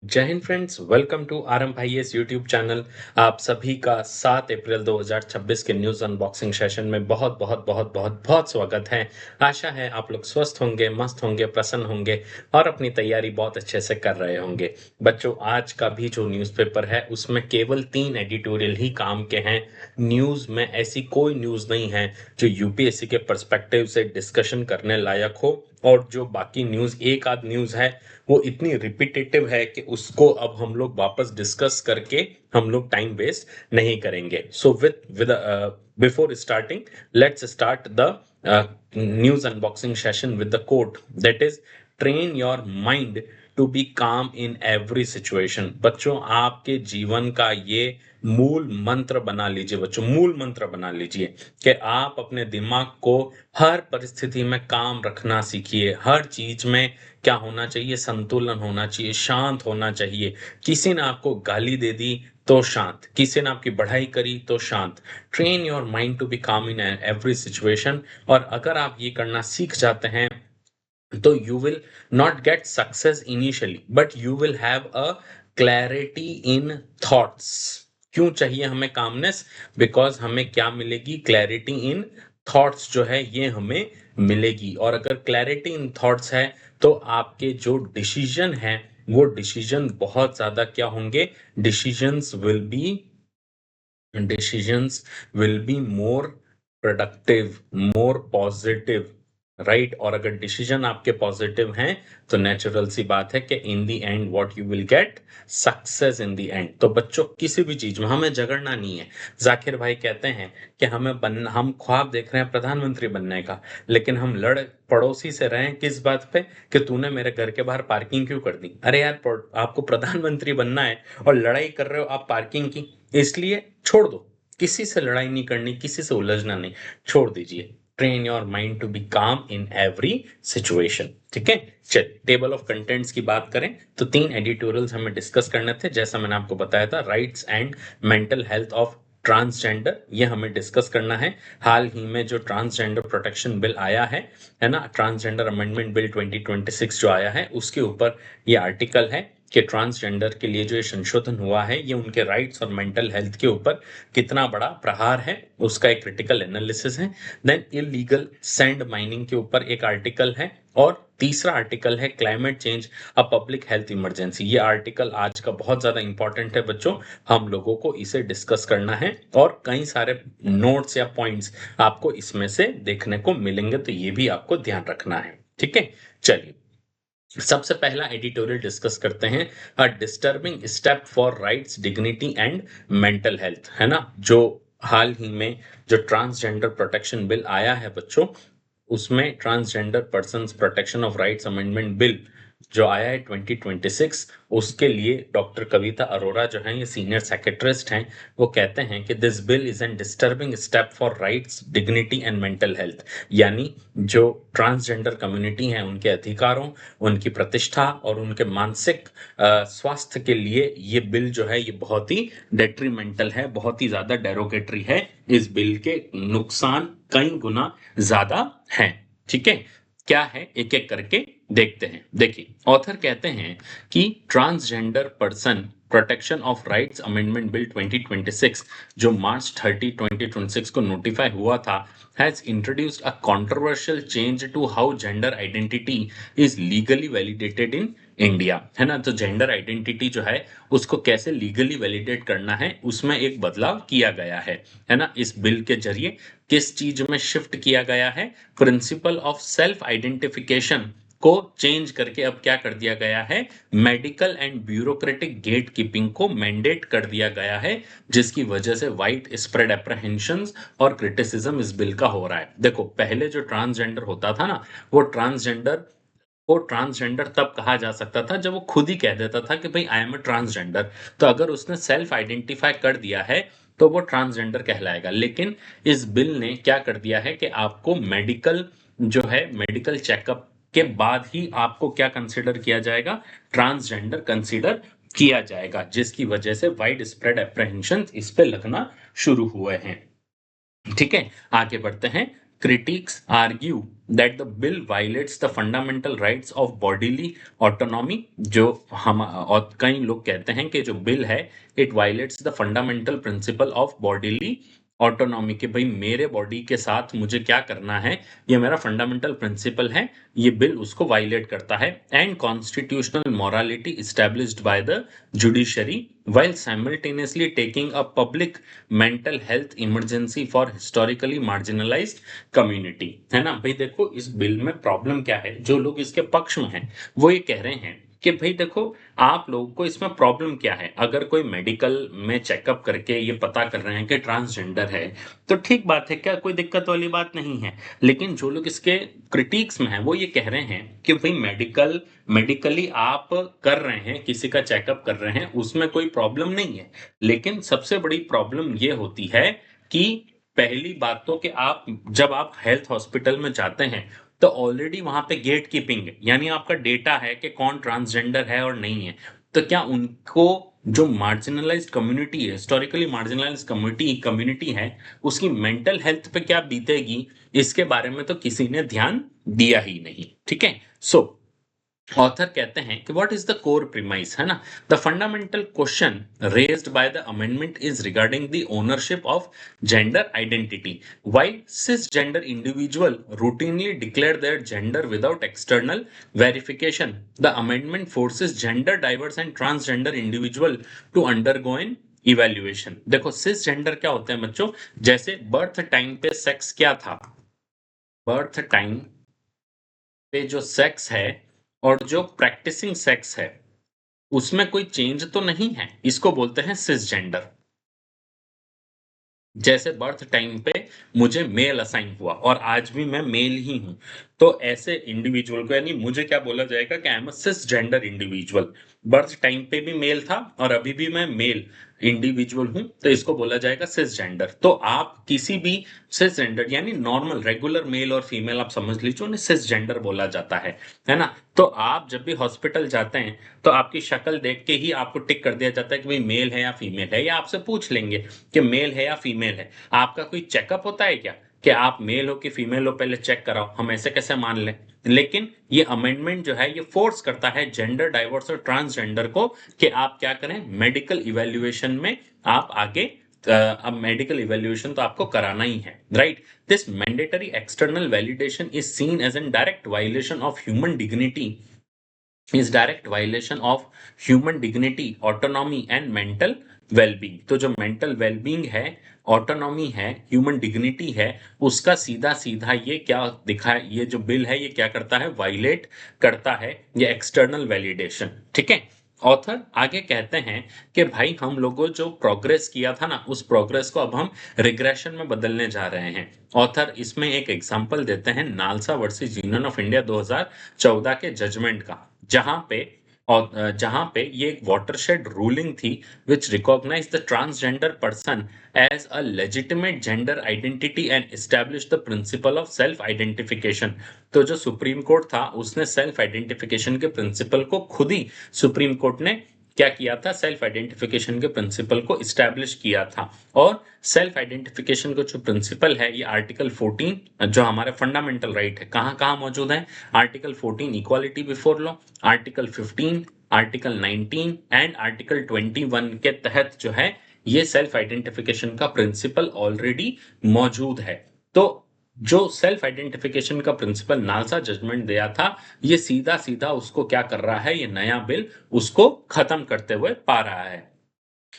जय हिंद friends, welcome to RM भाई एस यूट्यूब चैनल। आप सभी का 7 अप्रैल 2026 के न्यूज़ अनबॉक्सिंग सेशन में बहुत बहुत बहुत बहुत बहुत स्वागत है। आशा है आप लोग स्वस्थ होंगे, मस्त होंगे, प्रसन्न होंगे और अपनी तैयारी बहुत अच्छे से कर रहे होंगे। बच्चों, आज का भी जो न्यूज़पेपर है उसमें केवल 3 एडिटोरियल ही काम के हैं। न्यूज़ में ऐसी कोई न्यूज़ नहीं है जो यूपीएससी के पर्सपेक्टिव से डिस्कशन करने लायक हो, और जो बाकी न्यूज़ एक आध न्यूज़ है वो इतनी रिपीटेटिव है कि उसको अब हम लोग वापस डिस्कस करके हम लोग टाइम वेस्ट नहीं करेंगे। So with before starting, let's start the news unboxing session with the quote that is train your mind to be calm in every situation. बच्चों, आपके जीवन का ये मूल मंत्र बना लीजिए। बच्चों, मूल मंत्र बना लीजिए कि आप अपने दिमाग को हर परिस्थिति में काम रखना सीखिए। हर चीज में क्या होना चाहिए? संतुलन होना चाहिए, शांत होना चाहिए। किसी ने आपको गाली दे दी तो शांत, किसी ने आपकी बढ़ाई करी तो शांत। Train your mind to be calm in every situation. और अगर आप ये करना सीख जाते हैं तो you will not get success initially, but you will have a clarity in thoughts. क्यों चाहिए हमें कामनेस? बिकॉज हमें क्या मिलेगी? क्लैरिटी इन थॉट्स जो है ये हमें मिलेगी। और अगर क्लैरिटी इन थॉट्स है तो आपके जो डिसीजन है वो डिसीजन बहुत ज्यादा क्या होंगे? Decisions will be more productive, more positive, right. और अगर डिसीजन आपके पॉजिटिव हैं तो नेचुरल सी बात है कि in the end what you will get? Success in the end. तो बच्चों, किसी भी चीज में हमें झगड़ना नहीं है। जाकिर भाई कहते हैं कि हम ख्वाब देख रहे हैं प्रधानमंत्री बनने का, लेकिन हम लड़ पड़ोसी से रहे हैं किस बात पे? कि तूने मेरे घर के बाहर पार्किंग क्यों कर दी। अरे यार, आपको प्रधानमंत्री बनना है और लड़ाई कर रहे हो आप पार्किंग की, इसलिए छोड़ दो। किसी से लड़ाई नहीं करनी, किसी से उलझना नहीं, छोड़ दीजिए। Train your mind to be calm in every situation. ठीक है, चलिए टेबल ऑफ कंटेंट्स की बात करें तो 3 एडिटोरियल्स हमें डिस्कस करने थे। जैसा मैंने आपको बताया था, rights and mental health of transgender, ये हमें डिस्कस करना है। हाल ही में जो ट्रांसजेंडर प्रोटेक्शन बिल आया है ना, ट्रांसजेंडर अमेंडमेंट बिल 2026 जो आया है, उसके ऊपर ये आर्टिकल है कि ट्रांसजेंडर के लिए जो ये संशोधन हुआ है ये उनके राइट्स और मेंटल हेल्थ के ऊपर कितना बड़ा प्रहार है, उसका एक क्रिटिकल एनालिसिस है। देन इलीगल सैंड माइनिंग के ऊपर एक आर्टिकल है, और तीसरा आर्टिकल है climate change a public health emergency. ये आर्टिकल आज का बहुत ज्यादा इंपॉर्टेंट है बच्चों, हम लोगों को इसे डिस्कस करना है और कई सारे नोट्स या पॉइंट्स आपको इसमें से देखने को मिलेंगे, तो ये भी आपको ध्यान रखना है। ठीक है, चलिए सबसे पहला एडिटोरियल डिस्कस करते हैं, a disturbing step for rights, dignity and mental health. है ना, जो हाल ही में जो ट्रांसजेंडर प्रोटेक्शन बिल आया है बच्चों, उसमें transgender persons protection of rights amendment bill जो आया है 2026, उसके लिए डॉक्टर कविता अरोरा जो हैं, ये सीनियर सेक्रेटरिस्ट हैं, वो कहते हैं कि this bill is an disturbing step for rights, dignity and mental health. यानी जो ट्रांसजेंडर कम्युनिटी है उनके अधिकारों, उनकी प्रतिष्ठा और उनके मानसिक स्वास्थ्य के लिए ये बिल जो है ये बहुत ही डेट्रीमेंटल है, बहुत ही ज्यादा डेरोगेटरी है। इस बिल के नुकसान कई गुना ज्यादा हैं। ठीक है, क्या है एक एक करके देखते हैं। देखिए, ऑथर कहते हैं कि transgender person protection of rights amendment bill 2026 जो मार्च 30, 2026 को नोटिफाई हुआ था, has introduced a controversial change to how gender identity is legally validated in India. है ना, तो जेंडर आइडेंटिटी जो है उसको कैसे लीगली वैलिडेट करना है उसमें एक बदलाव किया गया है ना। इस बिल के जरिए किस चीज में शिफ्ट किया गया है? प्रिंसिपल ऑफ सेल्फ आइडेंटिफिकेशन को चेंज करके अब क्या कर दिया गया है? Medical and bureaucratic gatekeeping को मैंडेट कर दिया गया है, जिसकी वजह से वाइड स्प्रेड एप्रहेंशंस और क्रिटिसिज्म इस बिल का हो रहा है। देखो, पहले जो ट्रांसजेंडर होता था ना, वो ट्रांसजेंडर तब कहा जा सकता था जब वो खुद ही कह देता था कि भाई आई एम अ ट्रांसजेंडर। तो अगर उसने सेल्फ आइडेंटिफाई कर दिया है तो वो ट्रांसजेंडर कहलाएगा। लेकिन इस बिल ने क्या कर दिया है कि आपको मेडिकल चेकअप के बाद ही आपको क्या कंसीडर किया जाएगा? ट्रांसजेंडर कंसीडर किया जाएगा, जिसकी वजह से वाइड स्प्रेड एप्रहेंशन इस पे लगना शुरू हुए हैं। ठीक है, आगे बढ़ते हैं। Critics argue that the bill violets the fundamental rights of bodily autonomy, जो हम और कई लोग कहते हैं कि जो बिल है it violets the fundamental principle of bodily autonomy, कि भाई मेरे बॉडी के साथ मुझे क्या करना है ये मेरा फंडामेंटल प्रिंसिपल है, ये बिल उसको वायलेट करता है। And constitutional morality established by the judiciary while simultaneously taking a public mental health emergency for historically marginalized community। है ना भाई, देखो इस बिल में प्रॉब्लम क्या है, जो लोग इसके पक्ष में हैं वो ये कह रहे हैं कि भाई देखो आप लोगों को इसमें प्रॉब्लम क्या है, अगर कोई मेडिकल में चेकअप करके ये पता कर रहे हैं कि ट्रांसजेंडर है तो ठीक बात है, क्या कोई दिक्कत वाली बात नहीं है। लेकिन जो लोग इसके क्रिटिक्स में हैं वो ये कह रहे हैं कि भाई मेडिकली आप कर रहे हैं, किसी का चेकअप कर रहे हैं, उसमें कोई प्रॉब्लम नहीं है। लेकिन सबसे बड़ी प्रॉब्लम ये होती है कि पहली बात तो कि आप जब आप हेल्थ हॉस्पिटल में जाते हैं तो ऑलरेडी वहां पे गेट कीपिंग है, यानी आपका डेटा है कि कौन ट्रांसजेंडर है और नहीं है। तो क्या उनको जो मार्जिनलाइज्ड कम्युनिटी है, हिस्टोरिकली मार्जिनलाइज्ड कम्युनिटी है, उसकी मेंटल हेल्थ पे क्या बीतेगी, इसके बारे में तो किसी ने ध्यान दिया ही नहीं। ठीक है, सो ऑथर कहते हैं कि what is the core premise, है ना, the fundamental question raised by the amendment is regarding the ownership of gender identity. While cisgender individual routinely declare their gender without external verification, the amendment forces gender diverse and transgender individual to undergo an evaluation. देखो cisgender क्या होते हैं बच्चों, जैसे birth time पे sex क्या था, birth time पे जो सेक्स है और जो प्रैक्टिसिंग सेक्स है उसमें कोई चेंज तो नहीं है, इसको बोलते हैं सिसजेंडर। जैसे बर्थ टाइम पे मुझे मेल असाइन हुआ और आज भी मैं मेल ही हूं, तो ऐसे इंडिविजुअल को, यानी मुझे क्या बोला जाएगा कि I am a cisgender individual. Birth time पे भी मेल था और अभी भी मैं मेल इंडिविजुअल हूं, तो इसको बोला जाएगा सिसजेंडर। तो आप किसी भी सिसजेंडर यानी नॉर्मल रेगुलर मेल और फीमेल आप समझ लीजिए उन्हें सिसजेंडर बोला जाता है ना। तो आप जब भी हॉस्पिटल जाते हैं तो आपकी शक्ल देख के ही आपको टिक कर दिया जाता है कि भाई मेल है या फीमेल है, या आपसे पूछ लेंगे कि मेल है या फीमेल है। आपका कोई चेकअप होता है क्या कि आप मेल हो कि फीमेल हो, पहले चेक कराओ, हम ऐसे कैसे मान लें। लेकिन ये अमेंडमेंट जो है ये फोर्स करता है जेंडर डाइवर्स और ट्रांसजेंडर को कि आप क्या करें, मेडिकल इवेल्युएशन में आप आगे अब मेडिकल इवेल्युएशन तो आपको कराना ही है, right. This mandatory external validation is seen as an direct violation of human dignity, is direct violation of human dignity, autonomy and mental well-being। तो जो मेंटल वेलबींग है, ऑटोनॉमी है, ह्यूमन डिग्निटी है, उसका सीधा सीधा ये क्या दिखा है, ये जो बिल है ये क्या करता है, वायलेट करता है, ये एक्सटर्नल वैलिडेशन। ठीक है, ऑथर आगे कहते हैं कि भाई हम लोगों जो प्रोग्रेस किया था ना, उस प्रोग्रेस को अब हम रिग्रेशन में बदलने जा रहे हैं। ऑथर इसमें एक एग्जांपल देते हैं NALSA versus union of India 2014 के जजमेंट का, जहां पे और जहां पे ये एक वाटरशेड रूलिंग थी which recognise the transgender person as a legitimate gender identity and establish the principle of self identification. तो जो सुप्रीम कोर्ट था उसने सेल्फ आइडेंटिफिकेशन के प्रिंसिपल को खुद ही सुप्रीम कोर्ट ने क्या किया था, सेल्फ आइडेंटिफिकेशन के प्रिंसिपल को इस्टेब्लिश किया था। और सेल्फ आइडेंटिफिकेशन का जो प्रिंसिपल है ये आर्टिकल 14 जो हमारे फंडामेंटल राइट है कहाँ कहाँ मौजूद है, article 14 equality before law, article 15, article 19 and article 21 के तहत जो है ये सेल्फ आइडेंटिफिकेशन का प्रिंसिपल ऑलरेडी मौजूद है। तो जो सेल्फ आइडेंटिफिकेशन का प्रिंसिपल नालसा जजमेंट दिया था ये सीधा सीधा उसको क्या कर रहा है, ये नया बिल उसको खत्म करते हुए पा रहा है।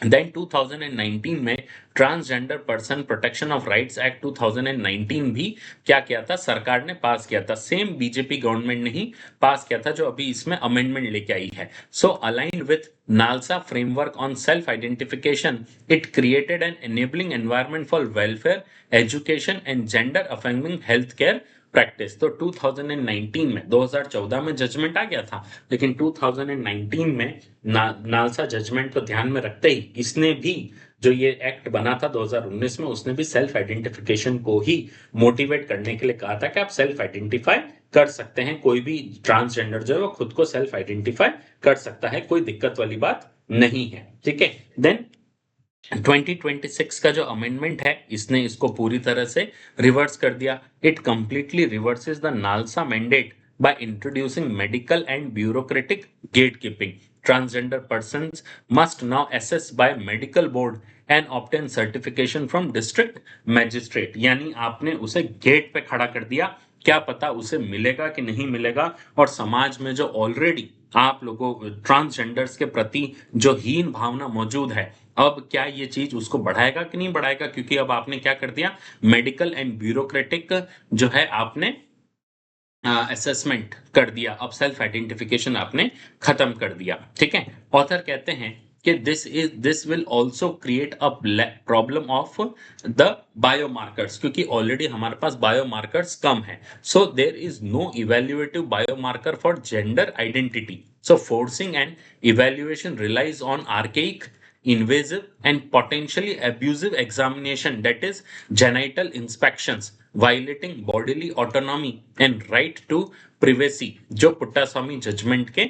देन 2019 में transgender person protection of rights act 2019 भी क्या किया था, सरकार ने पास किया था। सेम बीजेपी गवर्नमेंट ने ही पास किया था जो अभी इसमें अमेंडमेंट लेके आई है। So aligned with NALSA framework on self identification, it created an enabling environment for welfare, education and gender affecting health care practice. तो 2019 में 2014 में जजमेंट आ गया था, लेकिन 2019 में नालसा जजमेंट को ध्यान में रखते ही इसने भी जो ये एक्ट बना था 2019 में उसने भी सेल्फ आइडेंटिफिकेशन को ही मोटिवेट करने के लिए कहा था कि आप सेल्फ आइडेंटिफाई कर सकते हैं, कोई भी ट्रांसजेंडर जो है वो खुद को सेल्फ आइडेंटिफाई कर सकता है, कोई दिक्कत वाली बात नहीं है। ठीक है, देन 2026 का जो अमेंडमेंट है इसने इसको पूरी तरह से रिवर्स कर दिया. It completely reverses the NALSA mandate by introducing medical and bureaucratic gatekeeping. Transgender persons must now assess by medical board and obtain certification from district magistrate. यानी आपने उसे गेट पे खड़ा कर दिया, क्या पता उसे मिलेगा कि नहीं मिलेगा. और समाज में जो ऑलरेडी आप लोगों ट्रांसजेंडर्स के प्रति जो हीन भावना मौजूद है, अब क्या ये चीज उसको बढ़ाएगा कि नहीं बढ़ाएगा, क्योंकि अब आपने क्या कर दिया, मेडिकल एंड ब्यूरोक्रेटिक जो है आपने असेसमेंट कर दिया, अब सेल्फ आइडेंटिफिकेशन आपने खत्म कर दिया. ठीक है. ऑथर कहते हैं कि this will also create a problem of the biomarkers, क्योंकि ऑलरेडी हमारे पास बायोमार्कर्स कम है. So there is no evaluative biomarker for gender identity. So forcing and evaluation relies on archaic, invasive and potentially abusive examination, that is genital inspections, violating bodily autonomy and right to privacy, जो Puttaswamy judgement के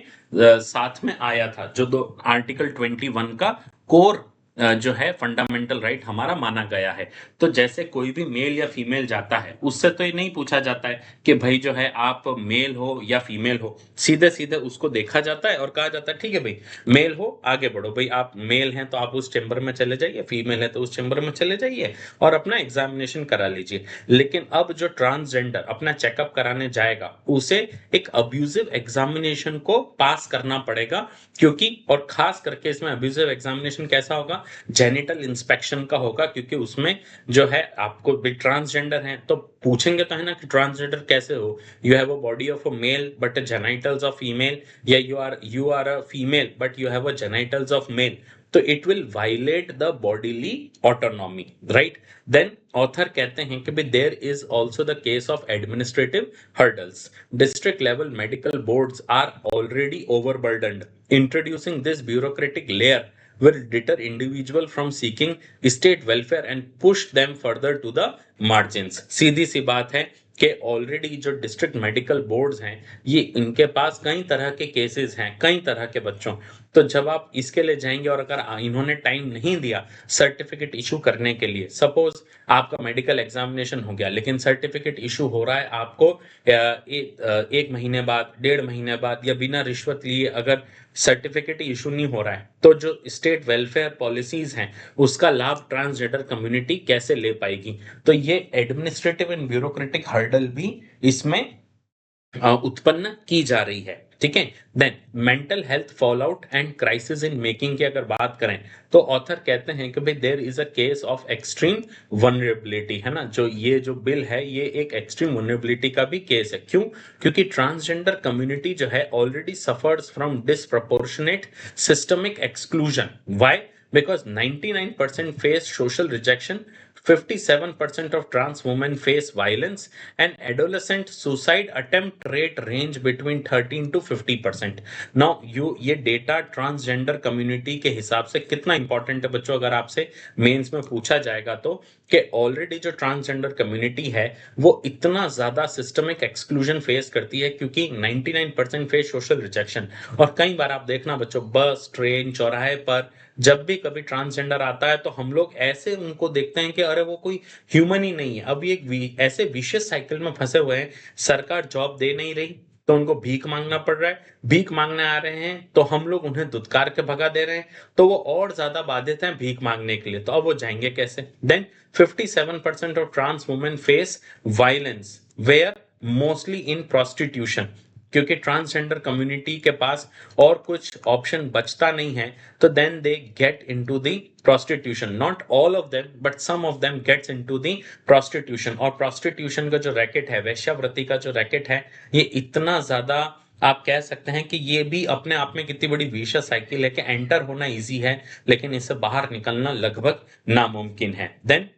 साथ में आया था, जो article 21 का core जो है फंडामेंटल राइट हमारा माना गया है. तो जैसे कोई भी मेल या फीमेल जाता है, उससे तो ये नहीं पूछा जाता है कि भाई जो है आप मेल हो या फीमेल हो, सीधे सीधे उसको देखा जाता है और कहा जाता है ठीक है भाई मेल हो आगे बढ़ो, भाई आप मेल हैं तो आप उस चेंबर में चले जाइए, फीमेल है तो उस चेंबर में चले जाइए और अपना एग्जामिनेशन करा लीजिए. लेकिन अब जो ट्रांसजेंडर अपना चेकअप कराने जाएगा, उसे एक अब्यूजिव एग्जामिनेशन को पास करना पड़ेगा, क्योंकि और खास करके इसमें अब्यूजिव एग्जामिनेशन कैसा होगा, जेनिटल इंस्पेक्शन का होगा, क्योंकि उसमें जो है आपको ट्रांसजेंडर है तो पूछेंगे तो है ना कि ट्रांसजेंडर कैसे हो, you have a body of a male but genitals of female, या you are a female but you have a genitals of male. तो it will violate the bodily autonomy, right? Then author कहते हैं कि there is also the case of administrative hurdles. District level medical boards are already overburdened. Introducing this bureaucratic layer will deter individual from seeking state welfare and push them further to the margins. सीधी सी बात है कि already जो district medical boards हैं, ये इनके पास कई तरह के केसेस हैं, कई तरह के बच्चों. तो जब आप इसके लिए जाएंगे और अगर इन्होंने टाइम नहीं दिया सर्टिफिकेट इशू करने के लिए, सपोज आपका मेडिकल एग्जामिनेशन हो गया लेकिन सर्टिफिकेट इशू हो रहा है आपको एक महीने बाद, 1.5 महीने बाद, या बिना रिश्वत लिए अगर सर्टिफिकेट इशू नहीं हो रहा है, तो जो स्टेट वेलफेयर पॉलिसीज हैं उसका लाभ ट्रांसजेंडर कम्युनिटी कैसे ले पाएगी. तो ये एडमिनिस्ट्रेटिव एंड ब्यूरोक्रेटिक हर्डल भी इसमें उत्पन्न की जा रही है. ठीक है. Then mental health fall out and crisis in making की अगर बात करें तो ऑथर कहते हैं कि भाई there is a case of extreme vulnerability, है ना. जो ये जो बिल है ये एक एक्सट्रीम वनरेबिलिटी का भी केस है. क्यों? क्योंकि ट्रांसजेंडर कम्युनिटी जो है already suffers from disproportionate systemic exclusion. Why? Because 99% face social rejection, 57% of trans women face violence, and adolescent suicide attempt rate range between 13 to 50%. Now ये डेटा ट्रांसजेंडर कम्युनिटी के हिसाब से कितना इंपॉर्टेंट है बच्चों, अगर आपसे मेंस में पूछा जाएगा तो, कि ऑलरेडी जो ट्रांसजेंडर कम्युनिटी है वो इतना ज्यादा सिस्टमिक एक्सक्लूजन फेस करती है, क्योंकि 99% फेस सोशल रिजेक्शन. और कई बार आप देखना बच्चों, बस, ट्रेन, चौराहे पर जब भी कभी ट्रांसजेंडर आता है तो हम लोग ऐसे उनको देखते हैं कि अरे वो कोई ह्यूमन ही नहीं है. अभी एक ऐसे विशेष साइकिल में फंसे हुए हैं, सरकार जॉब दे नहीं रही तो उनको भीख मांगना पड़ रहा है, भीख मांगने आ रहे हैं तो हम लोग उन्हें दुत्कार के भगा दे रहे हैं, तो वो और ज्यादा बाधित हैं भीख मांगने के लिए. तो अब वो जाएंगे कैसे? Then 57% of trans women face violence where mostly in prostitution. क्योंकि ट्रांसजेंडर कम्युनिटी के पास और कुछ ऑप्शन बचता नहीं है, तो then they get into the prostitution. Not all of them but some of them gets into the prostitution. और प्रोस्टिट्यूशन का जो रैकेट है, वैश्यावृत्ति का जो रैकेट है, ये इतना ज्यादा आप कह सकते हैं कि ये भी अपने आप में कितनी बड़ी विशेष साइकिल है कि एंटर होना इजी है लेकिन इससे बाहर निकलना लगभग नामुमकिन है. Then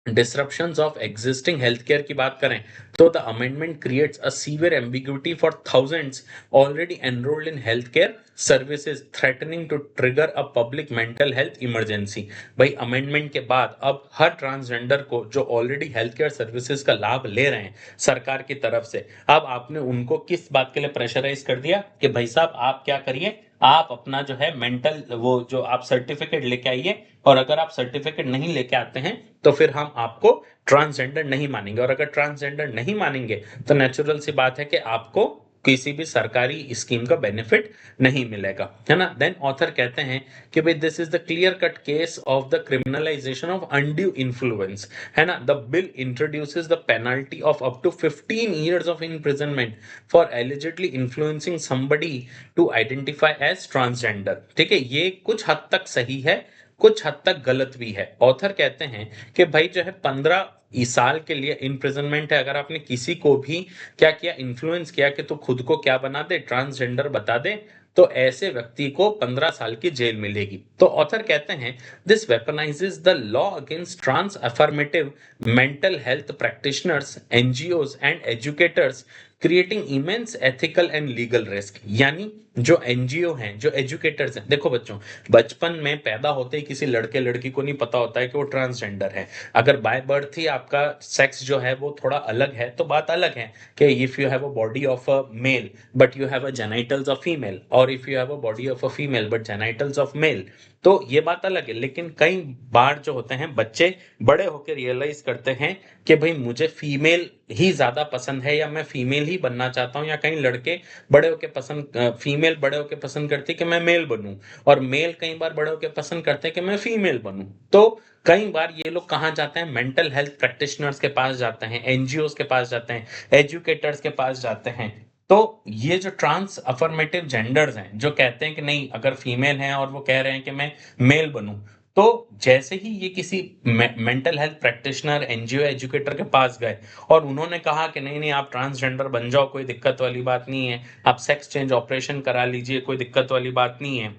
disruptions of existing health care की बात करें तो the amendment creates a severe ambiguity for thousands already enrolled in health care services, threatening to trigger a public mental health emergency. भाई अमेंडमेंट के बाद अब हर ट्रांसजेंडर को जो ऑलरेडी हेल्थ केयर सर्विसेज का लाभ ले रहे हैं सरकार की तरफ से, अब आपने उनको किस बात के लिए प्रेशराइज कर दिया कि भाई साहब आप क्या करिए, आप अपना जो है मेंटल वो जो आप सर्टिफिकेट लेके आइए, और अगर आप सर्टिफिकेट नहीं लेके आते हैं तो फिर हम आपको ट्रांसजेंडर नहीं मानेंगे, और अगर ट्रांसजेंडर नहीं मानेंगे तो नेचुरल सी बात है कि आपको किसी भी सरकारी स्कीम का बेनिफिट नहीं मिलेगा, है ना। देन ऑथर कहते हैं कि भाई this is the clear cut case of the criminalisation of undue influence, है ना। The bill introduces the penalty of up to 15 years of imprisonment for allegedly influencing somebody to identify as transgender। ठीक है, ये कुछ हद तक सही है, कुछ हद तक गलत भी है। ऑथर कहते हैं कि भाई जो है 15 इस साल के लिए इम्प्रिजनमेंट है अगर आपने किसी को भी क्या किया, इन्फ्लुएंस किया कि तू खुद को क्या बना दे, ट्रांसजेंडर बता दे, तो ऐसे व्यक्ति को 15 साल की जेल मिलेगी। तो ऑथर कहते हैं this weaponises the law against trans affirmative mental health practitioners, NGOs and educators, creating immense ethical and legal risk. यानी जो एनजीओ हैं, जो एजुकेटर्स हैं, देखो बच्चों, बचपन में पैदा होते ही किसी लड़के लड़की को नहीं पता होता है कि वो ट्रांसजेंडर है। अगर बाय बर्थ ही आपका सेक्स जो है वो थोड़ा अलग है तो बात अलग है कि if you have a body of a male but you have a genitals of female, और if you have a body of a female but genitals of male, तो ये बात अलग है। लेकिन कई बार जो होते हैं बच्चे बड़े होकर रियलाइज करते हैं कि भाई मुझे फीमेल ही ज्यादा पसंद है, या मैं फीमेल ही बनना चाहता हूँ, या कई लड़के बड़े होके पसंद फीमेल बड़े होके पसंद करते हैं कि मैं मेल बनूं, और मेल कई बार बड़े होके पसंद करते हैं कि मैं फीमेल बनूं। तो कई बार ये लोग कहाँ जाते हैं, मेंटल हेल्थ प्रैक्टिशनर्स के पास जाते हैं, एनजीओ के पास जाते हैं, एजुकेटर्स के पास जाते हैं। तो ये जो ट्रांस अफर्मेटिव जेंडर्स हैं जो कहते हैं कि नहीं, अगर फीमेल हैं और वो कह रहे हैं कि मैं मेल बनूं, तो जैसे ही ये किसी mental health practitioner, NGO, educator के पास गए और उन्होंने कहा कि नहीं नहीं आप ट्रांसजेंडर बन जाओ, कोई दिक्कत वाली बात नहीं है, आप सेक्स चेंज ऑपरेशन करा लीजिए, कोई दिक्कत वाली बात नहीं है,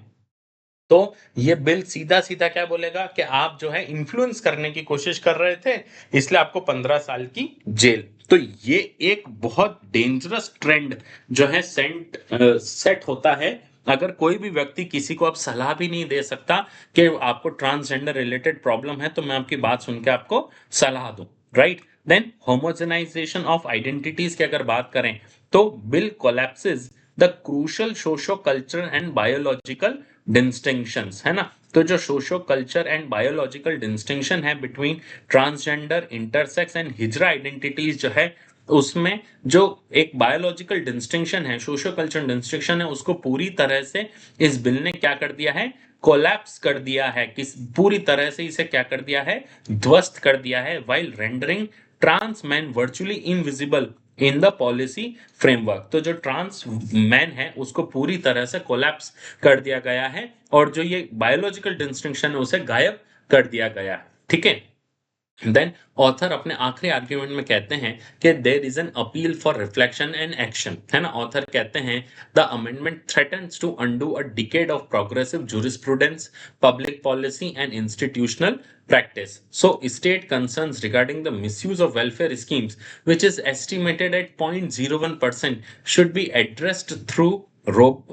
तो ये बिल सीधा सीधा क्या बोलेगा कि आप जो है इन्फ्लुएंस करने की कोशिश कर रहे थे, इसलिए आपको 15 साल की जेल। तो ये एक बहुत डेंजरस ट्रेंड जो है सेट होता है अगर कोई भी व्यक्ति किसी को अब सलाह भी नहीं दे सकता कि आपको ट्रांसजेंडर रिलेटेड प्रॉब्लम है तो मैं आपकी बात सुन के आपको सलाह दूं, right. Then homogenisation of identities की अगर बात करें तो bill collapses the crucial socio culture and biological distinctions, है ना। तो जो socio culture and biological distinction है between transgender, intersex and hijra identities जो है, उसमें जो एक बायोलॉजिकल डिस्टिंक्शन है, सोशो कल्चर डिस्टिंक्शन है, उसको पूरी तरह से इस बिल ने क्या कर दिया है, कोलैप्स कर दिया है। किस पूरी तरह से इसे क्या कर दिया है, ध्वस्त कर दिया है, while rendering trans man virtually invisible in the policy framework. तो जो ट्रांस मैन है उसको पूरी तरह से कोलैप्स कर दिया गया है, और जो ये बायोलॉजिकल डिस्टिंक्शन है उसे गायब कर दिया गया है, ठीक है। देन ऑथर अपने आखिरी आर्ग्यूमेंट में कहते हैं कि there is an appeal for reflection and action, है ना। ऑथर कहते हैं the amendment threatens to undo a decade of progressive jurisprudence, public policy and institutional practice. So state concerns regarding the misuse of welfare schemes, which is estimated at 0.01%, should be addressed through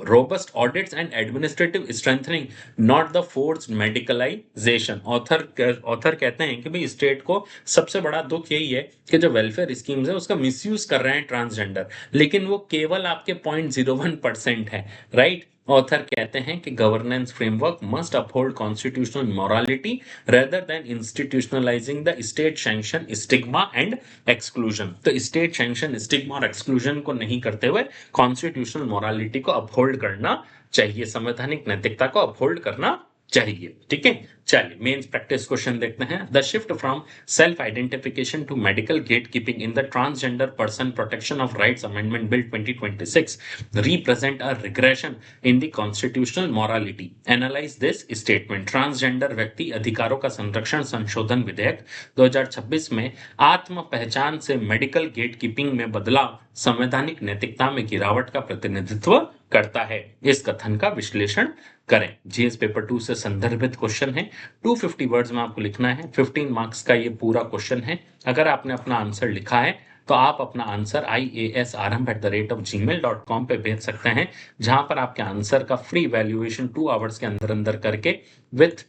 robust audits and administrative strengthening, not the forced medicalization। Author कहते हैं कि भाई state को सबसे बड़ा दुख यही है कि जो वेलफेयर स्कीम्स है उसका मिसयूज कर रहे हैं ट्रांसजेंडर, लेकिन वो केवल आपके 0.01% है, राइट। ऑथर कहते हैं कि governance framework must uphold constitutional morality rather than इंस्टीट्यूशनलाइजिंग the state sanction stigma and exclusion. तो स्टेट सैंक्शन स्टिग्मा और एक्सक्लूजन को नहीं करते हुए कॉन्स्टिट्यूशनल मॉरालिटी को अपहोल्ड करना चाहिए, संवैधानिक नैतिकता को अपहोल्ड करना चाहिए, ठीक है। चलिए मेंस प्रैक्टिस क्वेश्चन देखते हैं। The shift from self identification to medical gatekeeping in the transgender person protection of rights amendment bill 2026 represent a regression in the constitutional morality. Analyze this statement. Transgender व्यक्ति अधिकारों का संरक्षण संशोधन विधेयक 2026 में आत्म पहचान से मेडिकल गेट कीपिंग में बदलाव संवैधानिक नैतिकता में गिरावट का प्रतिनिधित्व करता है। इस कथन का विश्लेषण करें। जीएस पेपर 2 से संदर्भित क्वेश्चन है, 250 वर्ड्स में आपको लिखना है, 15 मार्क्स का ये पूरा क्वेश्चन है। अगर आपने अपना आंसर लिखा है तो आप अपना आंसर iasrambh@gmail.com पे भेज सकते हैं, जहां पर आपके आंसर का फ्री वैल्यूएशन 2 आवर्स के अंदर अंदर करके विथ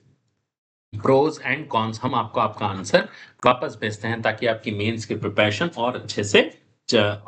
प्रोज एंड कॉन्स हम आपको आपका आंसर वापस भेजते हैं, ताकि आपकी मेंस की प्रिपरेशन और अच्छे से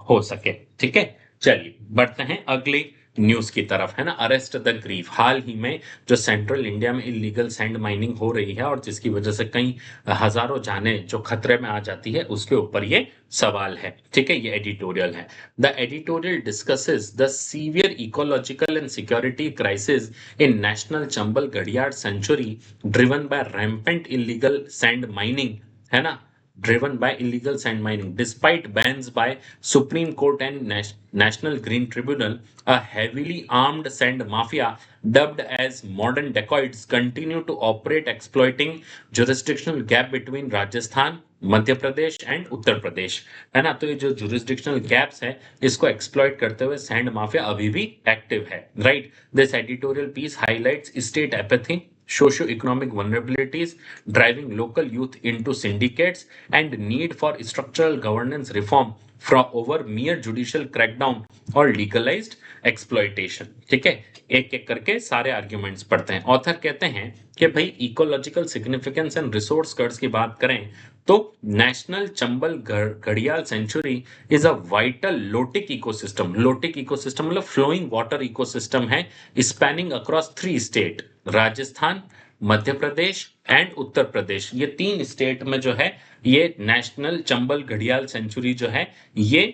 हो सके, ठीक है। चलिए बढ़ते हैं अगले न्यूज की तरफ, है ना, अरेस्ट द ग्रीफ। हाल ही में जो सेंट्रल इंडिया में इलीगल सैंड माइनिंग हो रही है और जिसकी वजह से कई हजारों जानें जो खतरे में आ जाती है, उसके ऊपर ये सवाल है। ठीक है, ये एडिटोरियल है। The editorial discusses the severe ecological and security crisis in national Chambal घड़ियाल sanctuary driven by rampant illegal sand mining, है ना, driven by illegal sand mining. Despite bans by Supreme Court and National Green Tribunal, a heavily armed sand mafia dubbed as modern dacoits continue to operate, exploiting jurisdictional gap between Rajasthan, Madhya Pradesh and Uttar Pradesh, है ना। तो ये जो jurisdictional gaps है, इसको exploit करते हुए sand mafia अभी भी एक्टिव है, right. This editorial piece highlights state apathy, socio-economic vulnerabilities driving local youth into syndicates, and need for structural governance reform from over mere judicial crackdown or legalized exploitation। ठीक है, एक एक करके सारे arguments पढ़ते हैं। ऑथर कहते हैं कि भाई ecological significance and resource curves की बात करें तो नेशनल चंबल घड़ियाल sanctuary is a vital lotic ecosystem. Lotic ecosystem मतलब फ्लोइंग वाटर इकोसिस्टम है, spanning across 3 state, Rajasthan, Madhya Pradesh and Uttar Pradesh. ये 3 स्टेट में जो है ये नेशनल चंबल घड़ियाल सेंचुरी जो है ये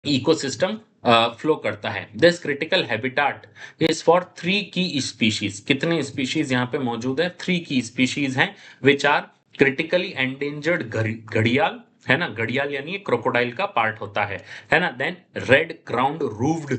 इकोसिस्टम फ्लो करता है। This critical habitat is for 3 की स्पीशीज। कितने स्पीशीज यहाँ पे मौजूद है? 3 की स्पीशीज हैं, विच आर क्रिटिकली एंडेंजर्ड घड़ियाल, है ना, घड़ियाल यानी क्रोकोडाइल का पार्ट होता है ना। Then red crowned roofed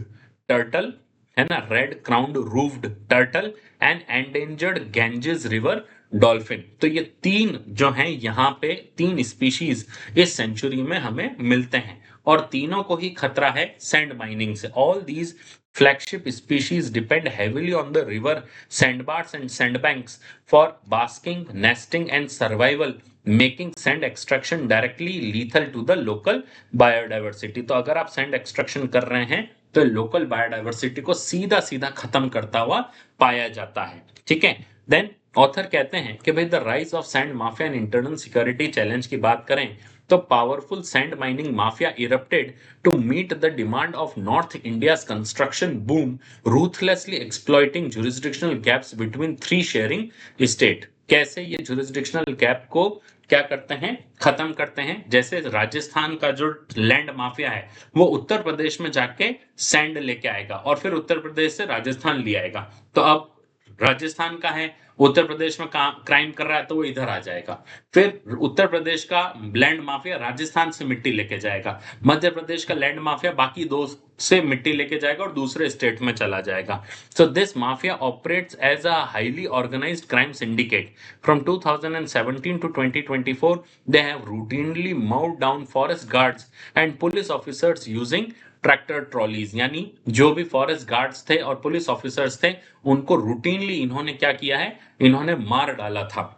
turtle, है ना, red crowned roofed turtle and endangered Ganges river dolphin. तो ये 3 जो हैं यहाँ पे 3 स्पीशीज इस सेंचुरी में हमें मिलते हैं और तीनों को ही खतरा है सैंड माइनिंग से। All these flagship species depend heavily on the river sandbars and sandbanks for basking, nesting and survival, making sand extraction directly lethal to the local biodiversity। तो अगर आप सैंड एक्सट्रैक्शन कर रहे हैं तो लोकल बायोडाइवर्सिटी को सीधा सीधा खत्म करता हुआ पाया जाता है। ठीक है, देन ऑथर कहते हैं कि भाई the rise of sand mafia and internal security challenge की बात करें तो powerful sand mining mafia erupted to meet the demand of north India's construction boom, ruthlessly exploiting jurisdictional gaps between 3 sharing state. कैसे ये जुरिस्डिक्शनल गैप को क्या करते हैं? खत्म करते हैं। जैसे राजस्थान का जो लैंड माफिया है वो उत्तर प्रदेश में जाके सैंड लेके आएगा और फिर उत्तर प्रदेश से राजस्थान ले आएगा। तो अब राजस्थान का है, उत्तर प्रदेश में क्राइम कर रहा है तो वो इधर आ जाएगा। फिर उत्तर प्रदेश का लैंड माफिया राजस्थान से मिट्टी लेके जाएगा, मध्य प्रदेश का लैंड माफिया बाकी 2 से मिट्टी लेके जाएगा और दूसरे स्टेट में चला जाएगा। So this mafia operates as a highly organised crime syndicate. From 2017 to 2024 they have routinely mowed down forest guards and police officers using tractor trolleys. यानी जो भी फॉरेस्ट गार्ड्स थे और पुलिस ऑफिसर्स थे उनको रूटीनली इन्होंने क्या किया है? इन्होंने मार डाला था।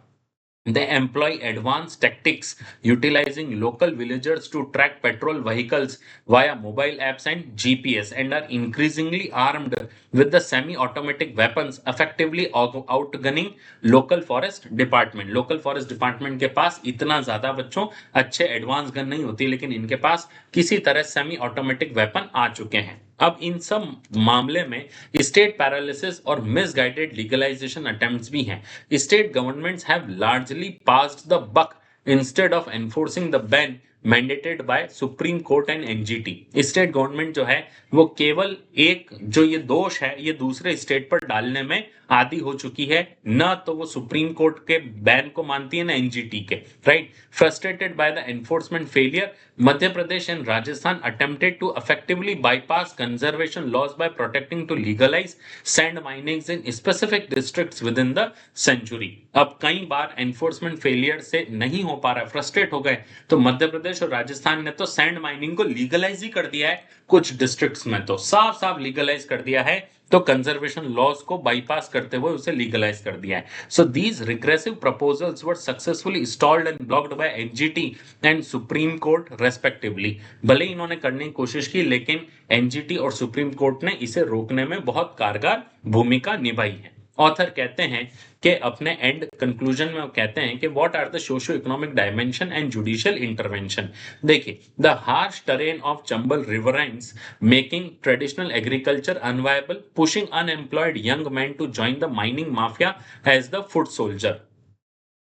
They employ advanced tactics utilizing local villagers to track patrol vehicles via mobile apps and GPS and are increasingly armed with the semi-automatic weapons, effectively outgunning local forest department। local forest department के पास इतना ज्यादा बच्चों अच्छे advance gun नहीं होती, लेकिन इनके पास किसी तरह सेमी ऑटोमेटिक वेपन आ चुके हैं। अब इन सब मामले में स्टेट पैरालिसिस और मिसगाइडेड लीगलाइजेशन अटेम्प्ट्स भी हैं। State governments have largely passed the buck instead of enforcing the ban mandated by Supreme Court and NGT. State government जो है वो केवल एक जो ये दोष है ये दूसरे स्टेट पर डालने में आदि हो चुकी है, न तो वो सुप्रीम कोर्ट के बैन को मानती है ना एनजीटी के, right. Frustrated by the enforcement failure, Madhya Pradesh and Rajasthan attempted to effectively bypass conservation laws by protecting to legalise sand minings in specific districts within the century. अब कई बार एनफोर्समेंट फेलियर से नहीं हो पा रहा है, फ्रस्ट्रेट हो गए, तो मध्य प्रदेश और राजस्थान ने तो सैंड माइनिंग को लीगलाइज ही कर दिया है। कुछ डिस्ट्रिक्ट्स में तो साफ साफ लीगलाइज कर दिया है, तो कंजर्वेशन लॉज को बाईपास करते हुए उसे लीगलाइज कर दिया है। So these regressive proposals were successfully stalled and blocked by NGT and supreme court respectively. भले इन्होंने करने की कोशिश की लेकिन एनजीटी और सुप्रीम कोर्ट ने इसे रोकने में बहुत कारगर भूमिका निभाई है। ऑथर कहते हैं कि अपने एंड कंक्लूजन में वो कहते हैं कि what are the socio economic dimension and judicial intervention. देखिए, the harsh terrain of Chambal ravines making traditional agriculture unviable, pushing unemployed young man to join the mining mafia as the foot soldier.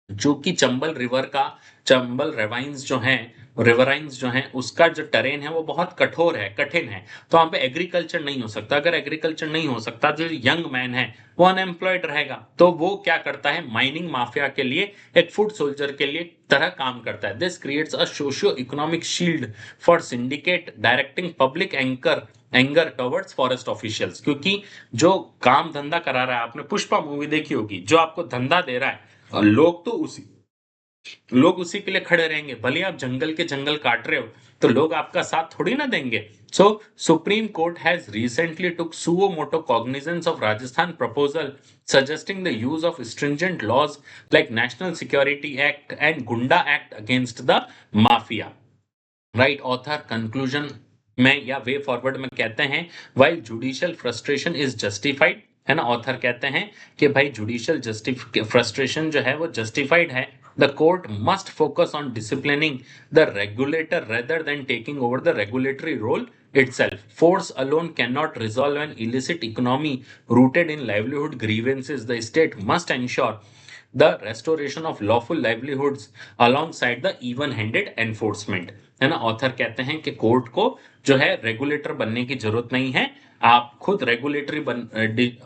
जो कि Chambal river का, Chambal ravines जो है, रिवराइंस जो है, उसका जो टेरेन है वो बहुत कठोर है, कठिन है। तो वहां पे एग्रीकल्चर नहीं हो सकता। अगर एग्रीकल्चर नहीं हो सकता, जो यंग मैन है वो अनएम्प्लॉयड रहेगा। तो वो क्या करता है, माइनिंग माफिया के लिए, एक फुट सोल्जर के लिए तरह काम करता है। This creates a socio economic shield for syndicate directing public anger towards forest officials. क्योंकि जो काम धंधा करा रहा है, आपने पुष्पा मूवी देखी होगी, जो आपको धंधा दे रहा है, और लोग उसी के लिए खड़े रहेंगे। भले आप जंगल के जंगल काट रहे हो, तो लोग आपका साथ थोड़ी ना देंगे। So supreme court has recently took suo motu cognizance of Rajasthan proposal suggesting the use of stringent laws like National Security Act and Gunda Act against the mafia. Right, author conclusion में या वे फॉरवर्ड में कहते हैं, while judicial frustration is justified, है ना। Author कहते हैं कि भाई जुडिशियल फ्रस्ट्रेशन जो है वो जस्टिफाइड है। The court must focus on disciplining the regulator rather than taking over the regulatory role itself. Force alone cannot resolve an illicit economy rooted in livelihood grievances. The state must ensure the restoration of lawful livelihoods alongside the even-handed enforcement, है ना। Author कहते हैं कि court को जो है regulator बनने की जरूरत नहीं है, आप खुद रेगुलेटरी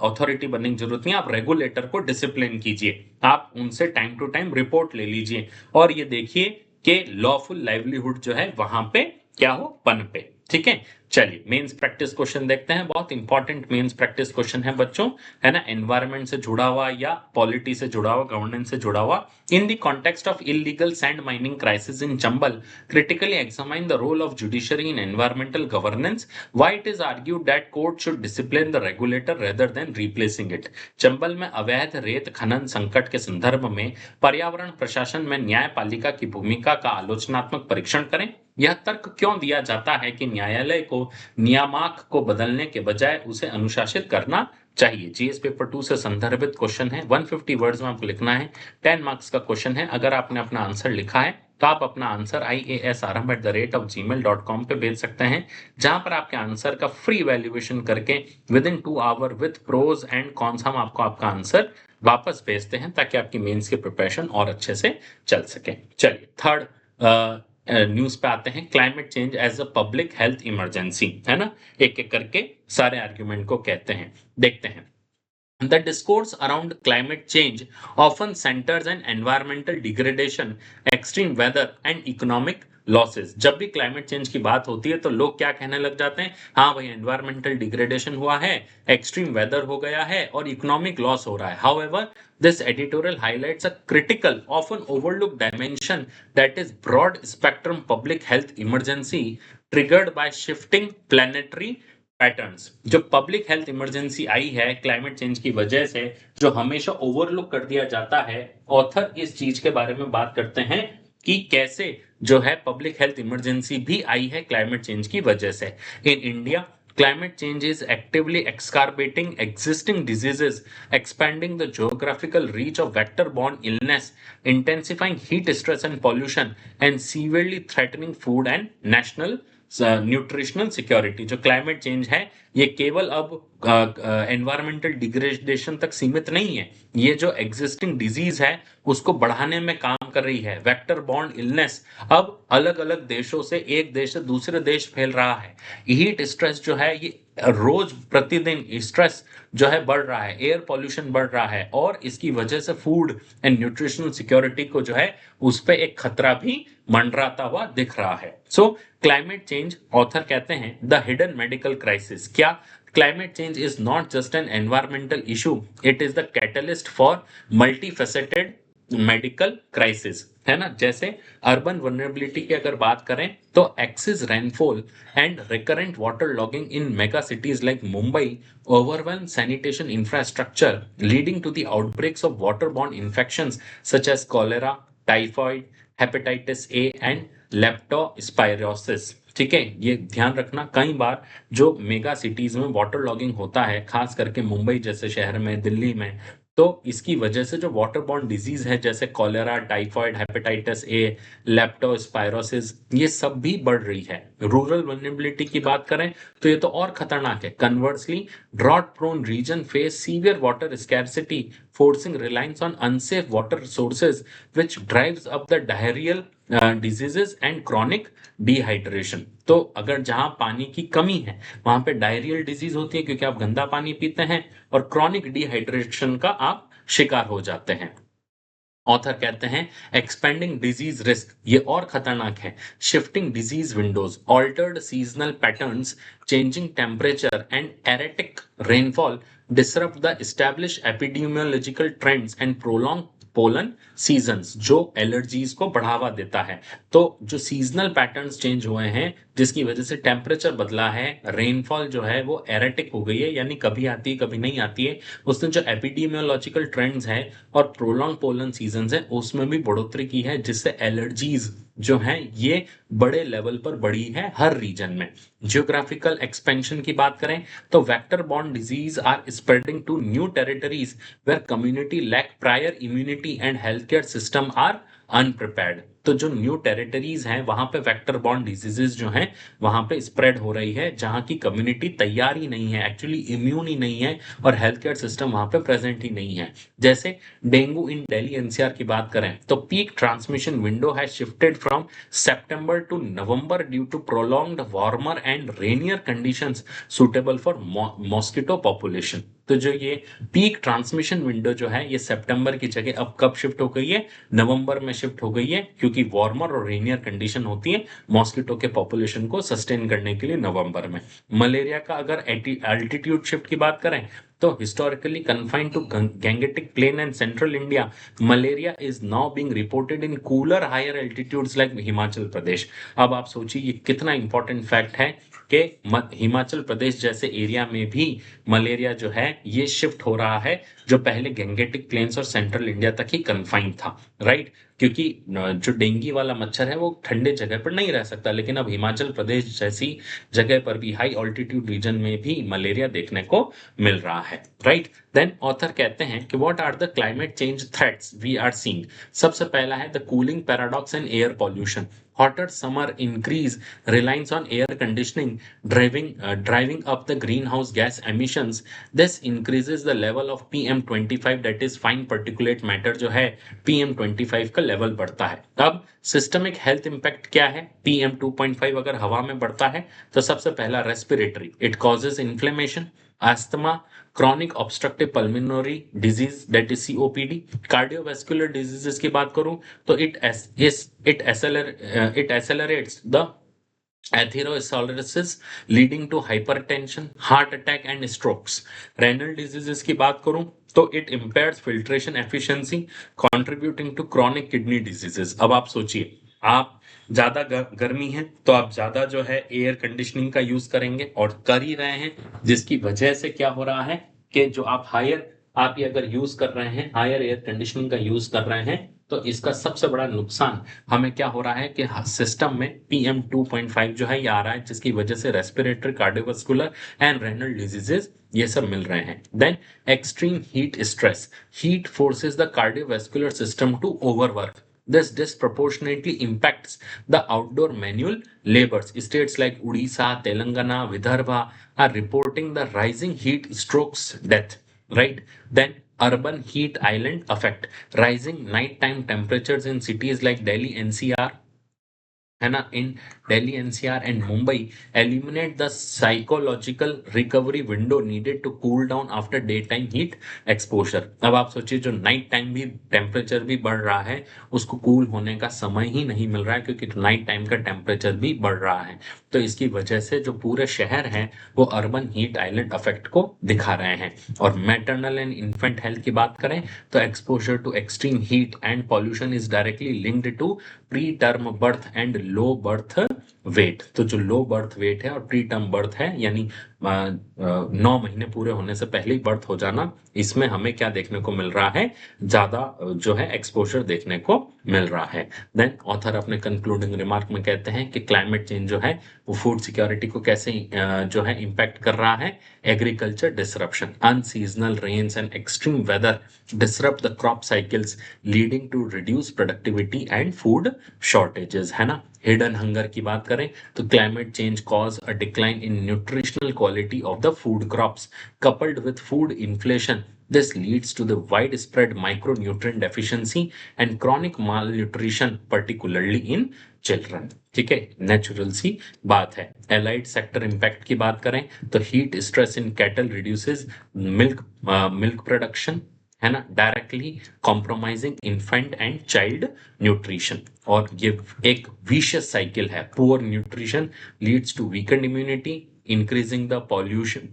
अथॉरिटी बनने की जरूरत नहीं है। आप रेगुलेटर को डिसिप्लिन कीजिए, आप उनसे टाइम टू टाइम रिपोर्ट ले लीजिए, और ये देखिए कि लॉफुल लाइवलीहुड जो है वहां पे क्या हो, पनपे। ठीक है, चलिए मेंस प्रैक्टिस क्वेश्चन देखते हैं। बहुत इंपॉर्टेंट मेंस प्रैक्टिस क्वेश्चन है बच्चों, है ना। एनवायरमेंट से जुड़ा हुआ या पॉलिटी से जुड़ा हुआ, गवर्नेंस से जुड़ा हुआ। In the context of illegal sand mining crisis in Chambal, critically examine the role of judiciary in environmental governance. Why it is argued that court should discipline the regulator rather than replacing it. Chambal में अवैध रेत खनन संकट के संदर्भ में पर्यावरण प्रशासन में न्यायपालिका की भूमिका का आलोचनात्मक परीक्षण करें। यह तर्क क्यों दिया जाता है कि न्यायालय को नियामक को बदलने के बजाय उसे अनुशासित करना चाहिए। जीएस पेपर 2 से संदर्भित क्वेश्चन है, 150 वर्ड्स में आपको लिखना है, 10 मार्क्स का क्वेश्चन है। अगर आपने अपना आंसर लिखा है तो आप अपना आंसर iasrm@gmail.com पे भेज सकते हैं, जहां पर आपके आंसर का फ्री वैल्यूएशन करके within 2 hour with pros and cons हम आपको आपका आंसर वापस भेजते हैं, ताकि आपकी मेंस की प्रिपरेशन और अच्छे से चल सके। चलिए थर्ड न्यूज पे आते हैं। Climate change as a public health emergency, है ना। एक एक करके सारे आर्ग्यूमेंट को कहते हैं, देखते हैं। The discourse around climate change often centers on environmental degradation, extreme weather and economic losses. जब भी climate change की बात होती है तो लोग क्या कहने लग जाते हैं, हाँ भाई environmental degradation हुआ है, extreme weather हो गया है और economic loss हो रहा है। However, this editorial highlights a critical, often overlooked dimension, that is broad spectrum public health emergency triggered by shifting planetary patterns. जो पब्लिक हेल्थ इमरजेंसी आई है क्लाइमेट चेंज की वजह से, जो हमेशा ओवरलुक कर दिया जाता है, ऑथर इस चीज के बारे में बात करते हैं कि कैसे जो है पब्लिक हेल्थ इमरजेंसी भी आई है क्लाइमेट चेंज की वजह से। In India, climate change is actively exacerbating existing diseases, expanding the geographical reach of vector-borne illness, intensifying heat stress and pollution, and severely threatening food and national nutritional security. जो climate change है ये केवल अब environmental degradation तक सीमित नहीं है, ये जो एग्जिस्टिंग डिजीज है उसको बढ़ाने में काम कर रही है। वेक्टर बॉर्न इलनेस अब अलग अलग देशों से, एक देश से दूसरे देश फैल रहा है। हीट स्ट्रेस जो है ये रोज प्रतिदिन स्ट्रेस जो है बढ़ रहा है, एयर पॉल्यूशन बढ़ रहा है, और इसकी वजह से फूड एंड न्यूट्रिशनल सिक्योरिटी को जो है उस पर एक खतरा भी मंडराता हुआ दिख रहा है। सो क्लाइमेट चेंज, ऑथर कहते हैं, द हिडन मेडिकल क्राइसिस। क्या climate change is not just an environmental issue, it is the catalyst for multifaceted medical crisis, है ना। जैसे अर्बन वल्नरेबिलिटी की अगर बात करें तो excess rainfall and recurrent waterlogging in mega cities like Mumbai overwhelm sanitation infrastructure, leading to the outbreaks of waterborne infections such as cholera, typhoid, hepatitis A and leptospirosis। ठीक है, ये ध्यान रखना, कई बार जो मेगा सिटीज में वाटर लॉगिंग होता है, खास करके मुंबई जैसे शहर में, दिल्ली में, तो इसकी वजह से जो वाटर बॉर्न डिजीज है जैसे cholera, typhoid, hepatitis A, leptospirosis, ये सब भी बढ़ रही है। रूरल वल्नरेबिलिटी की बात करें तो ये तो और खतरनाक है। Conversely, drought prone region face severe water scarcity, forcing reliance on unsafe water sources, which drives up the diarrheal diseases and chronic dehydration। तो अगर जहां पानी की कमी है वहां पे डायरियल डिजीज होती है क्योंकि आप गंदा पानी पीते हैं, और क्रॉनिक डिहाइड्रेशन का आप शिकार हो जाते हैं। ऑथर कहते हैं एक्सपेंडिंग डिजीज रिस्क, ये और खतरनाक है। Shifting disease Windows, altered seasonal patterns, changing temperature and erratic rainfall disrupt the established epidemiological trends and prolong pollen seasons, जो एलर्जीज को बढ़ावा देता है। तो जो सीजनल पैटर्न्स चेंज हुए हैं जिसकी वजह से टेम्परेचर बदला है, रेनफॉल जो है वो एरेटिक हो गई है, यानी कभी आती है कभी नहीं आती है, उसने जो एपिडेमियोलॉजिकल ट्रेंड्स हैं और प्रोलॉन्ग पोलन सीजन्स हैं उसमें भी बढ़ोतरी की है, जिससे एलर्जीज जो हैं ये बड़े लेवल पर बढ़ी है हर रीजन में। जियोग्राफिकल एक्सपेंशन की बात करें तो vector borne disease are spreading to new territories where community lack prior immunity and health care system are unprepared. तो जो न्यू टेरिटरीज हैं वहां पे वेक्टर बॉर्न डिजीजेस जो हैं वहां पे स्प्रेड हो रही है जहां की कम्युनिटी तैयार ही नहीं है, एक्चुअली इम्यून ही नहीं है, और हेल्थ केयर सिस्टम वहां पे प्रेजेंट ही नहीं है। जैसे डेंगू इन दिल्ली एनसीआर की बात करें तो peak transmission window has shifted from September to November due to prolonged warmer and rainier conditions suitable for mosquito population. तो जो ये पीक ट्रांसमिशन विंडो जो है ये सितंबर की जगह अब कब शिफ्ट हो गई है, नवंबर में शिफ्ट हो गई है, क्योंकि वार्मर और रेनियर कंडीशन होती है मॉस्किटो के पॉपुलेशन को सस्टेन करने के लिए नवंबर में। मलेरिया का अगर एल्टीट्यूड शिफ्ट की बात करें तो historically confined to Gangetic plain and central India, malaria is now being reported in cooler higher altitudes like Himachal Pradesh. अब आप सोचिए ये कितना इंपॉर्टेंट फैक्ट है कि हिमाचल प्रदेश जैसे एरिया में भी मलेरिया जो है ये शिफ्ट हो रहा है, जो पहले गैंगेटिक प्लेन्स और सेंट्रल इंडिया तक ही कन्फाइंड था, राइट। क्योंकि जो डेंगू वाला मच्छर है वो ठंडे जगह पर नहीं रह सकता, लेकिन अब हिमाचल प्रदेश जैसी जगह पर भी हाई ऑल्टीट्यूड रीजन में भी मलेरिया देखने को मिल रहा है, राइट। देन ऑथर कहते हैं कि what are the climate change threats we are seeing. सबसे पहला है the cooling paradox and air pollution. Hotter summer increase reliance on air conditioning, driving up the greenhouse gas emissions. This increases the level of PM25, that is fine particulate matter जो है PM25 का level बढ़ता है। अब systemic health impact क्या है, PM2.5 अगर हवा में बढ़ता है तो सबसे पहला respiratory, it causes inflammation, asthma, chronic obstructive pulmonary disease that is COPD। cardiovascular diseases की बात करूं तो it accelerates the atherosclerosis leading to hypertension, heart attack and strokes। renal diseases की बात करूं तो it impairs filtration efficiency contributing to chronic kidney diseases। अब आप सोचिए, आप ज्यादा गर्मी है तो आप ज्यादा जो है एयर कंडीशनिंग का यूज करेंगे और कर ही रहे हैं, जिसकी वजह से क्या हो रहा है कि जो आप ये अगर यूज कर रहे हैं, हायर एयर कंडीशनिंग का यूज कर रहे हैं, तो इसका सबसे बड़ा नुकसान हमें क्या हो रहा है कि सिस्टम में PM2.5 जो है ये आ रहा है, जिसकी वजह से respiratory, cardiovascular and renal diseases ये सब मिल रहे हैं। Then extreme heat stress, heat forces the cardiovascular system to overwork. This disproportionately impacts the outdoor manual labors. States like Odisha, Telangana, Vidarbha are reporting the rising heat strokes death, right? Then urban heat island effect, rising nighttime temperatures in cities like Delhi NCR, है ना, in Delhi NCR and Mumbai eliminate the psychological recovery window needed to cool down after day time heat exposure. अब आप सोचिए जो night time भी temperature भी बढ़ रहा है उसको कूल होने का समय ही नहीं मिल रहा है, क्योंकि नाइट टाइम का टेम्परेचर भी बढ़ रहा है। तो इसकी वजह से जो पूरे शहर हैं वो अर्बन हीट आइलैंड इफेक्ट को दिखा रहे हैं। और मैटरनल एंड इन्फेंट हेल्थ की बात करें तो exposure to extreme heat and pollution is directly linked to preterm birth and low birth weight. तो जो लो बर्थ वेट है और प्री टर्म बर्थ है, यानी 9 महीने पूरे होने से पहले ही बर्थ हो जाना, इसमें हमें क्या देखने को मिल रहा है, ज्यादा जो है एक्सपोजर देखने को मिल रहा है। देन ऑथर अपने कंक्लूडिंग रिमार्क में कहते हैं कि क्लाइमेट चेंज जो है वो फूड सिक्योरिटी को कैसे जो है इम्पैक्ट कर रहा है। Agriculture disruption, unseasonal rains and extreme weather disrupt the crop cycles leading to reduce productivity and food shortages, है ना। हिडन हंगर की बात करें तो climate change cause a decline in nutritional quality of the food crops coupled with food inflation. This leads to the widespread micronutrient deficiency and chronic malnutrition, particularly in children. ठीक है, natural सी बात है। Allied sector impact की बात करें तो heat stress in cattle reduces milk production, है ना, directly compromising infant and child nutrition. और ये एक विशियस साइकिल है। Poor nutrition leads to weakened immunity, increasing the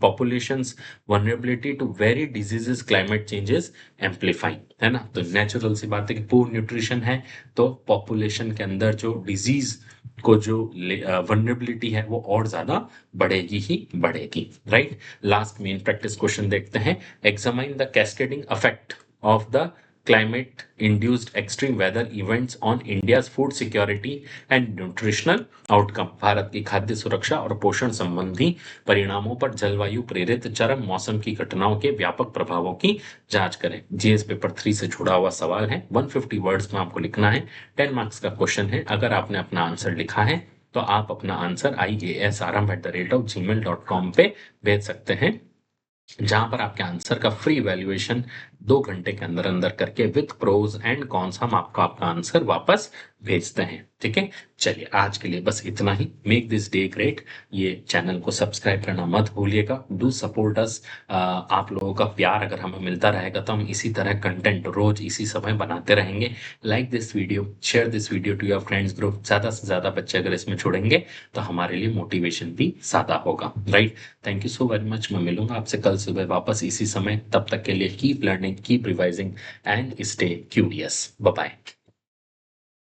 population's vulnerability to varied diseases, climate changes amplifying, है ना। तो natural सी बात है कि पुअर न्यूट्रिशन है तो पॉपुलेशन के अंदर जो डिजीज को जो वनरेबिलिटी है वो और ज्यादा बढ़ेगी ही बढ़ेगी, right. Last main practice question देखते हैं। Examine the cascading effect of the climate induced extreme weather events on India's food security and nutritional outcome। Bharat की खाद्य सुरक्षा और पोषण संबंधी परिणामों पर जलवायु प्रेरित चरम मौसम की घटनाओं के व्यापक प्रभावों की जांच करें। जीएस पेपर 3 से जुड़ा हुआ सवाल है। 150 वर्ड्स में आपको लिखना है। 10 मार्क्स का क्वेश्चन है। अगर आपने अपना आंसर लिखा है तो आप अपना आंसर iasrm@gmail.com पे भेज सकते हैं, जहां पर आपके आंसर का फ्री वैल्यूएशन 2 घंटे के अंदर अंदर करके विथ प्रोज एंड कॉन्स हम आपका आंसर वापस भेजते हैं। ठीक है, चलिए आज के लिए बस इतना ही। Make this day great. ये चैनल को सब्सक्राइब करना मत भूलिएगा। Do support us. आप लोगों का प्यार अगर हमें मिलता रहेगा तो हम इसी तरह कंटेंट रोज इसी समय बनाते रहेंगे। Like this video, share this video to your friends group. ज्यादा से ज्यादा बच्चे अगर इसमें जुड़ेंगे तो हमारे लिए मोटिवेशन भी ज्यादा होगा, right. Thank you so very much. मैं मिलूंगा आपसे कल सुबह वापस इसी समय। तब तक के लिए keep learning, keep revising and stay curious. Bye bye.